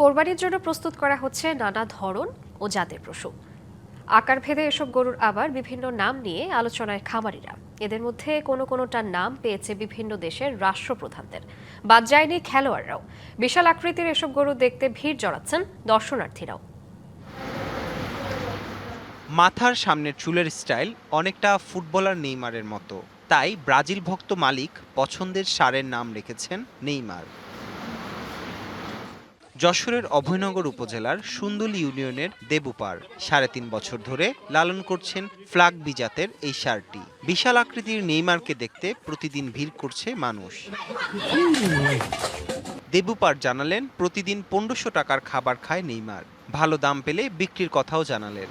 কোরবানির জন্য প্রস্তুত করা হচ্ছে নানা ধরন ও জাতের পশু। আকার ভেদে এসব গরুর আবার বিভিন্ন নাম নিয়ে আলোচনায় খামারিরা। এদের মধ্যে কোনোটার নাম পেয়েছে বিভিন্ন দেশের রাষ্ট্রপ্রধানদের, বাদ যায়নি খেলোয়াড়রাও। বিশাল আকৃতির এসব গরু দেখতে ভিড় জড়াচ্ছেন দর্শনার্থীরাও। মাথার সামনের চুলের স্টাইল অনেকটা ফুটবলার নেইমারের মতো, তাই ব্রাজিল ভক্ত মালিক পছন্দের ষাঁড়ের নাম রেখেছেন নেইমার। যশোরের অভয়নগর উপজেলার সুন্দুল ইউনিয়নের দেবুপার ৩.৫ বছর ধরে লালন করছেন ফ্লাগ বি জাতের এই ষাঁড়টি। বিশাল আকৃতির নেইমারকে দেখতে প্রতিদিন ভিড় করছে মানুষ। দেবুপার জানালেন, প্রতিদিন ১৫০০ টাকার খাবার খায় নেইমার। ভালো দাম পেলে বিক্রির কথাও জানালেন।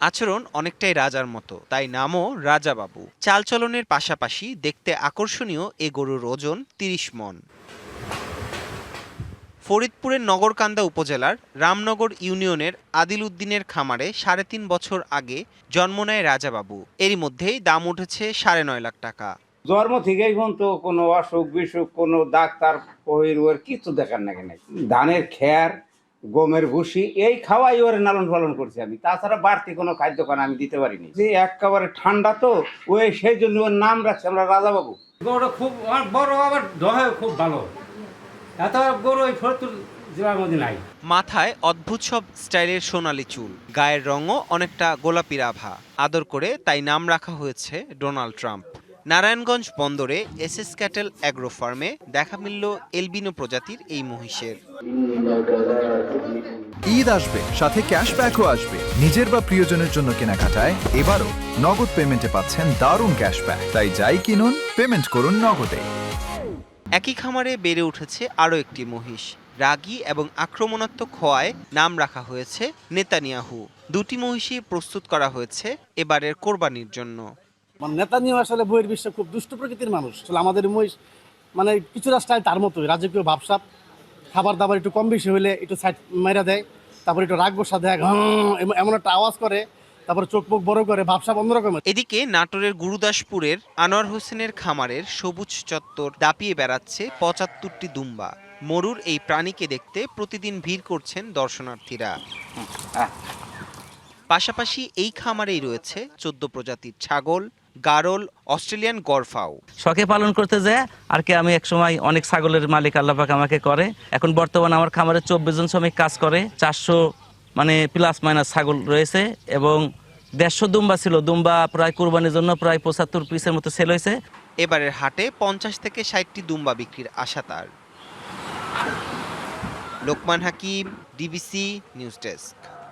আচরণ অনেকটাই রাজার মতো, তাই নামও রাজাবাবু। চালচলনের পাশাপাশি দেখতে আকর্ষণীয় এ গরুর ওজন ৩০ মণ। ফরিদপুরের নগরকান্দা উপজেলার রামনগর ইউনিয়নের আদিল উদ্দিনের খামারে ৩.৫ বছর আগে জন্ম নেয় রাজাবাবু। এরই মধ্যেই দাম উঠেছে ৯.৫ লাখ টাকা। জন্ম থেকেই তো কোনো অসুখ বিসুখ, কোনো ডাক্তার ওর কিছু দেখার নাকি নাই। ধানের খের, গমের ভুসি এই খাওয়াই ওর লালন পালন করছি আমি। তাছাড়া বাড়তি কোনো খাদ্য খানা আমি দিতে পারিনি। যে একেবারে ঠান্ডা তো ওই সেই জন্য ওর নাম রাখছি আমরা রাজাবাবু। গরু খুব বড়, আবার দহে খুব ভালো। এত গরু এই ফরিদপুর জেলার মধ্যে নাই। মাথায় অদ্ভুত সব স্টাইলের সোনালি চুল, গায়ের রঙও অনেকটা গোলাপির আভা। আদর করে তাই নাম রাখা হয়েছে ডোনাল্ড ট্রাম্প। নারায়ণগঞ্জ বন্দরে এসএস ক্যাটেল অ্যাগ্রো ফার্মে দেখা মিলল এলবিনো প্রজাতির এই মহিষের। ঈদ আসবে, সাথে ক্যাশব্যাকও আসবে। নিজের বা প্রিয়জনের জন্য কেনাকাটায় এবারও নগদ পেমেন্টে পাচ্ছেন দারুণ ক্যাশব্যাক। তাই যাই কিনুন, পেমেন্ট করুন নগদে। একই খামারে বেড়ে উঠেছে আরও একটি মহিষ। রাগী এবং আক্রমণাত্মক হওয়ায় নাম রাখা হয়েছে নেতানিয়াহু। দুটি মহিষই প্রস্তুত করা হয়েছে এবারের কোরবানির জন্য। নেতানিয়াহু আসলে বহির বিশ্বে খুব দুষ্ট প্রকৃতির মানুষ। আসলে আমাদের মহিষ কিছুটা স্টাইল তার মতোই, রাজকীয় ভাবসাব। খাবার দাবার একটু কম বেশি হলে একটু সাইড মেরা দেয়, তারপর একটু রাগ গোসা দেয়, এমন একটা আওয়াজ করে, তারপর চোখ মুখ বড় করে, ভাবসাব অন্যরকম। এদিকে নাটোরের গুরুদাসপুরের আনোয়ার হোসেনের খামারের সবুজ চত্বর দাপিয়ে বেড়াচ্ছে ৭৫টি দুম্বা। মরুর এই প্রাণীকে দেখতে প্রতিদিন ভিড় করছেন দর্শনার্থীরা। পাশাপাশি এই খামারেই রয়েছে ১৪ প্রজাতির ছাগল, গারল, অস্ট্রেলিয়ান গরফাও। শখে পালন করতে যায় আর কি, আমি একসময় অনেক ছাগলের মালিক আল্লাহ পাক আমাকে করে। এখন বর্তমানে আমার খামারে ২৪ জন শ্রমিক কাজ করে। ৪০০ প্লাস মাইনাস ছাগল রয়েছে এবং ১৫০ দুম্বা ছিল। দুম্বা প্রায় কুরবানির জন্য প্রায় ৭৫ পিসের মতো সেল হয়েছে। এবারের হাটে ৫০ থেকে ৬০টি দুম্বা বিক্রির আশা তার। লোকমান হাকিম, ডিবিসি নিউজ ডেস্ক।